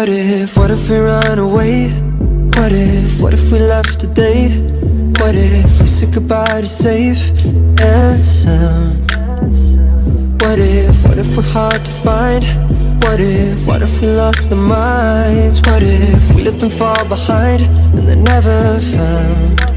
What if we run away? What if we left today? What if we said goodbye to safe and sound? What if we're hard to find? What if we lost our minds? What if we let them fall behind and they're never found?